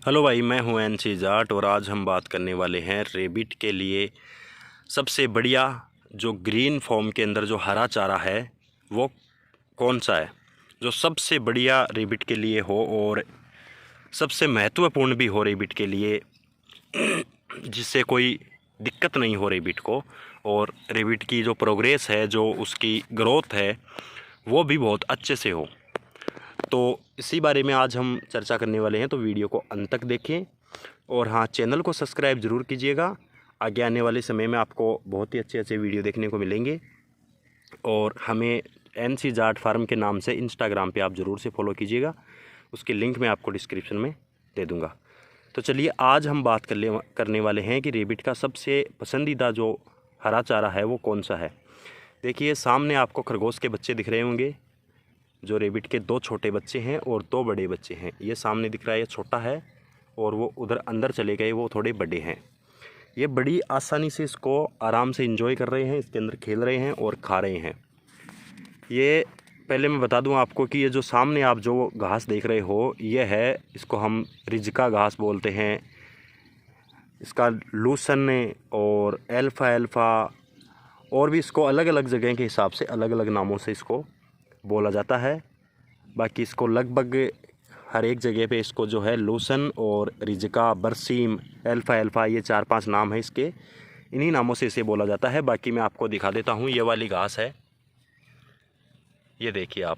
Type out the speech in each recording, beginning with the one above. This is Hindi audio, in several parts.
हेलो भाई, मैं हूं एनसी जाट और आज हम बात करने वाले हैं रेबिट के लिए सबसे बढ़िया जो ग्रीन फॉर्म के अंदर जो हरा चारा है वो कौन सा है जो सबसे बढ़िया रेबिट के लिए हो और सबसे महत्वपूर्ण भी हो रेबिट के लिए, जिससे कोई दिक्कत नहीं हो रेबिट को और रेबिट की जो प्रोग्रेस है, जो उसकी ग्रोथ है, वो भी बहुत अच्छे से हो। तो इसी बारे में आज हम चर्चा करने वाले हैं, तो वीडियो को अंत तक देखें और हाँ, चैनल को सब्सक्राइब ज़रूर कीजिएगा। आगे आने वाले समय में आपको बहुत ही अच्छे अच्छे वीडियो देखने को मिलेंगे और हमें एनसी जाट फार्म के नाम से इंस्टाग्राम पे आप ज़रूर से फॉलो कीजिएगा। उसकी लिंक मैं आपको डिस्क्रिप्शन में दे दूँगा। तो चलिए, आज हम बात करने वाले हैं कि रेबिट का सबसे पसंदीदा जो हरा चारा है वो कौन सा है। देखिए, सामने आपको खरगोश के बच्चे दिख रहे होंगे। जो रेबिट के 2 छोटे बच्चे हैं और 2 बड़े बच्चे हैं। ये सामने दिख रहा है, ये छोटा है और वो उधर अंदर चले गए, वो थोड़े बड़े हैं। ये बड़ी आसानी से इसको आराम से एंजॉय कर रहे हैं, इसके अंदर खेल रहे हैं और खा रहे हैं। ये पहले मैं बता दूं आपको कि ये जो सामने आप जो घास देख रहे हो, ये है, इसको हम रिजका घास बोलते हैं। इसका लूसन और एल्फ़ा और भी इसको अलग अलग जगह के हिसाब से अलग अलग नामों से इसको बोला जाता है। बाकी इसको लगभग हर एक जगह पे इसको जो है लूसन और रिजका, बरसीम, एल्फ़ा ये 4-5 नाम है इसके। इन्हीं नामों से इसे बोला जाता है। बाकी मैं आपको दिखा देता हूँ, ये वाली घास है, ये देखिए आप,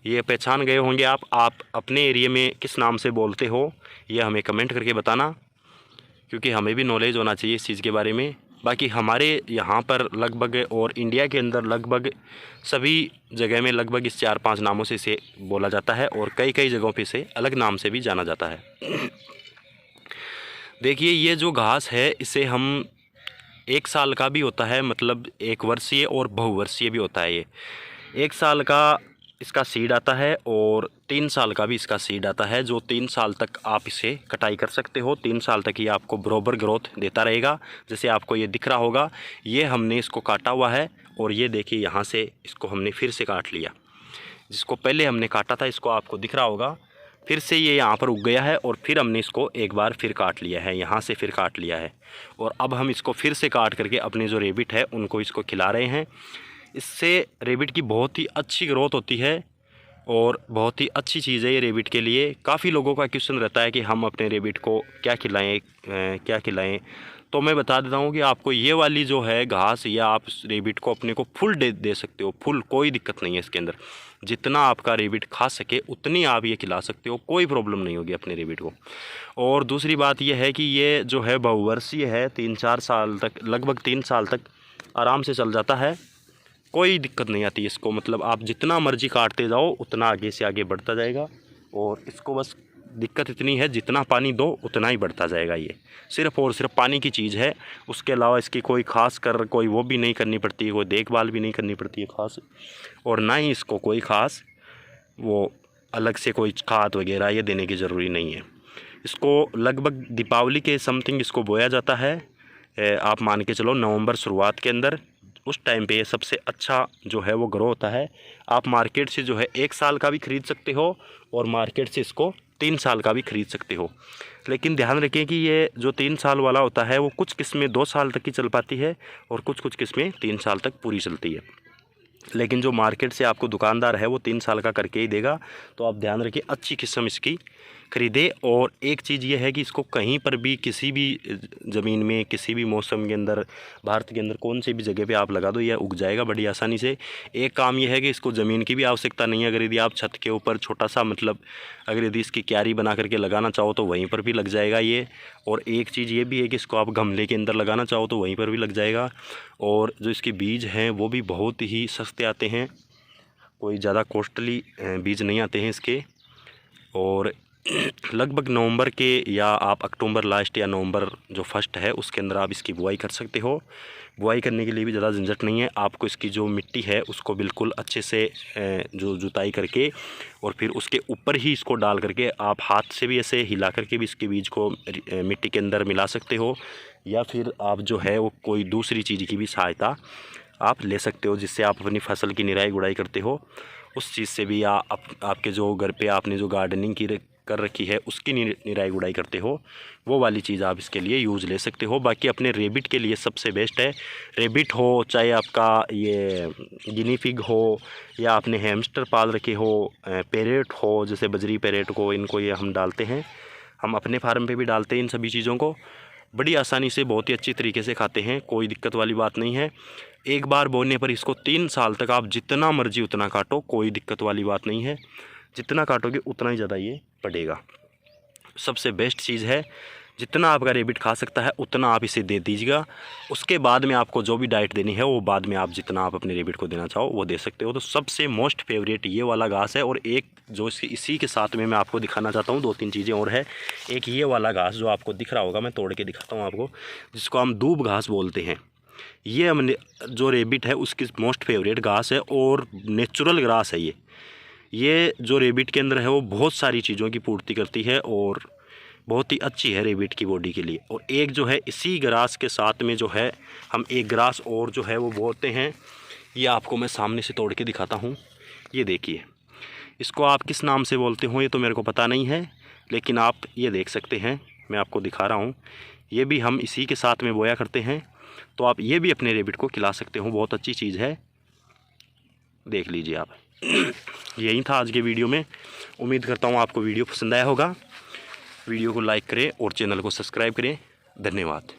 ये पहचान गए होंगे आप अपने एरिया में किस नाम से बोलते हो, ये हमें कमेंट करके बताना, क्योंकि हमें भी नॉलेज होना चाहिए इस चीज़ के बारे में। बाकी हमारे यहाँ पर लगभग और इंडिया के अंदर लगभग सभी जगह में लगभग इस 4-5 नामों से इसे बोला जाता है और कई कई जगहों पे इसे अलग नाम से भी जाना जाता है। देखिए, ये जो घास है इसे हम 1 साल का भी होता है, मतलब 1 वर्षीय और बहुवर्षीय भी होता है। ये 1 साल का इसका सीड आता है और 3 साल का भी इसका सीड आता है, जो 3 साल तक आप इसे कटाई कर सकते हो। 3 साल तक ये आपको बराबर ग्रोथ देता रहेगा। जैसे आपको ये दिख रहा होगा, ये हमने इसको काटा हुआ है और ये देखिए यहाँ से इसको हमने फिर से काट लिया। जिसको पहले हमने काटा था, इसको आपको दिख रहा होगा, फिर से ये यहाँ पर उग गया है और फिर हमने इसको एक बार फिर काट लिया है, यहाँ से फिर काट लिया है और अब हम इसको फिर से काट करके अपने जो रेबिट है उनको इसको खिला रहे हैं। इससे रेबिट की बहुत ही अच्छी ग्रोथ होती है और बहुत ही अच्छी चीज़ है ये रेबिट के लिए। काफ़ी लोगों का क्वेश्चन रहता है कि हम अपने रेबिट को क्या खिलाएं, तो मैं बता देता हूँ कि आपको ये वाली जो है घास, या आप रेबिट को अपने को फुल दे सकते हो। फुल, कोई दिक्कत नहीं है इसके अंदर। जितना आपका रेबिट खा सके उतनी आप ये खिला सकते हो, कोई प्रॉब्लम नहीं होगी अपने रेबिट को। और दूसरी बात यह है कि ये जो है बहुवर्षीय है, 3-4 साल तक, लगभग 3 साल तक आराम से चल जाता है, कोई दिक्कत नहीं आती इसको। मतलब आप जितना मर्जी काटते जाओ उतना आगे से आगे बढ़ता जाएगा और इसको बस दिक्कत इतनी है, जितना पानी दो उतना ही बढ़ता जाएगा। ये सिर्फ़ और सिर्फ पानी की चीज़ है, उसके अलावा इसकी कोई ख़ास कर कोई वो भी नहीं करनी पड़ती है, कोई देखभाल भी नहीं करनी पड़ती है ख़ास, और ना ही इसको कोई ख़ास वो अलग से कोई खाद वगैरह ये देने की ज़रूरी नहीं है। इसको लगभग दीपावली के समथिंग इसको बोया जाता है। आप मान के चलो नवंबर शुरुआत के अंदर, उस टाइम पे ये सबसे अच्छा जो है वो ग्रो होता है। आप मार्केट से जो है 1 साल का भी ख़रीद सकते हो और मार्केट से इसको 3 साल का भी ख़रीद सकते हो। लेकिन ध्यान रखें कि ये जो 3 साल वाला होता है वो कुछ किस्में 2 साल तक ही चल पाती है और कुछ किस्में 3 साल तक पूरी चलती है। लेकिन जो मार्केट से आपको दुकानदार है वो 3 साल का करके ही देगा। तो आप ध्यान रखिए, अच्छी किस्म इसकी ख़रीदे। और एक चीज़ ये है कि इसको कहीं पर भी, किसी भी ज़मीन में, किसी भी मौसम के अंदर, भारत के अंदर कौन सी भी जगह पे आप लगा दो, यह उग जाएगा बड़ी आसानी से। एक काम यह है कि इसको ज़मीन की भी आवश्यकता नहीं है। अगर यदि आप छत के ऊपर छोटा सा, मतलब अगर यदि इसकी क्यारी बना करके लगाना चाहो तो वहीं पर भी लग जाएगा ये। और एक चीज़ ये भी है कि इसको आप गमले के अंदर लगाना चाहो तो वहीं पर भी लग जाएगा। और जो इसके बीज हैं वो भी बहुत ही सस्ते आते हैं, कोई ज़्यादा कॉस्टली बीज नहीं आते हैं इसके। और लगभग नवंबर के, या आप अक्टूबर लास्ट या नवंबर जो फर्स्ट है उसके अंदर आप इसकी बुआई कर सकते हो। बुआई करने के लिए भी ज़्यादा झंझट नहीं है। आपको इसकी जो मिट्टी है उसको बिल्कुल अच्छे से जो जुताई करके और फिर उसके ऊपर ही इसको डाल करके आप हाथ से भी ऐसे हिला करके भी इसके बीज को मिट्टी के अंदर मिला सकते हो, या फिर आप जो है वो कोई दूसरी चीज़ की भी सहायता आप ले सकते हो, जिससे आप अपनी फसल की निराई गुड़ाई करते हो। उस चीज़ से भी आपके जो घर पे आपने जो गार्डनिंग कर रखी है उसकी निराई गुड़ाई करते हो, वो वाली चीज़ आप इसके लिए यूज़ ले सकते हो। बाकी अपने रेबिट के लिए सबसे बेस्ट है, रेबिट हो चाहे आपका ये गिनी पिग हो या आपने हैमस्टर पाल रखे हो, पैरेट हो जैसे बजरी पैरेट को, इनको ये हम डालते हैं, हम अपने फार्म पे भी डालते हैं इन सभी चीज़ों को। बड़ी आसानी से बहुत ही अच्छी तरीके से खाते हैं, कोई दिक्कत वाली बात नहीं है। एक बार बोने पर इसको 3 साल तक आप जितना मर्जी उतना काटो, कोई दिक्कत वाली बात नहीं है। जितना काटोगे उतना ही ज़्यादा ये बढ़ेगा। सबसे बेस्ट चीज़ है, जितना आपका रेबिट खा सकता है उतना आप इसे दे दीजिएगा। उसके बाद में आपको जो भी डाइट देनी है वो बाद में आप जितना आप अपने रेबिट को देना चाहो वो दे सकते हो। तो सबसे मोस्ट फेवरेट ये वाला घास है। और एक जो इसी के साथ में मैं आपको दिखाना चाहता हूँ, 2-3 चीज़ें और है। एक ये वाला घास जो आपको दिख रहा होगा, मैं तोड़ के दिखाता हूँ आपको, जिसको हम दूब घास बोलते हैं। ये हमने जो रेबिट है उसकी मोस्ट फेवरेट घास है और नेचुरल ग्रास है ये जो रेबिट के अंदर है वो बहुत सारी चीज़ों की पूर्ति करती है और बहुत ही अच्छी है रेबिट की बॉडी के लिए। और एक जो है इसी ग्रास के साथ में जो है हम एक ग्रास और जो है वो बोते हैं, ये आपको मैं सामने से तोड़ के दिखाता हूँ। ये देखिए, इसको आप किस नाम से बोलते हो ये तो मेरे को पता नहीं है, लेकिन आप ये देख सकते हैं, मैं आपको दिखा रहा हूँ। ये भी हम इसी के साथ में बोया करते हैं, तो आप ये भी अपने रेबिट को खिला सकते हो, बहुत अच्छी चीज़ है, देख लीजिए आप। यही था आज के वीडियो में। उम्मीद करता हूँ आपको वीडियो पसंद आया होगा। वीडियो को लाइक करें और चैनल को सब्सक्राइब करें। धन्यवाद।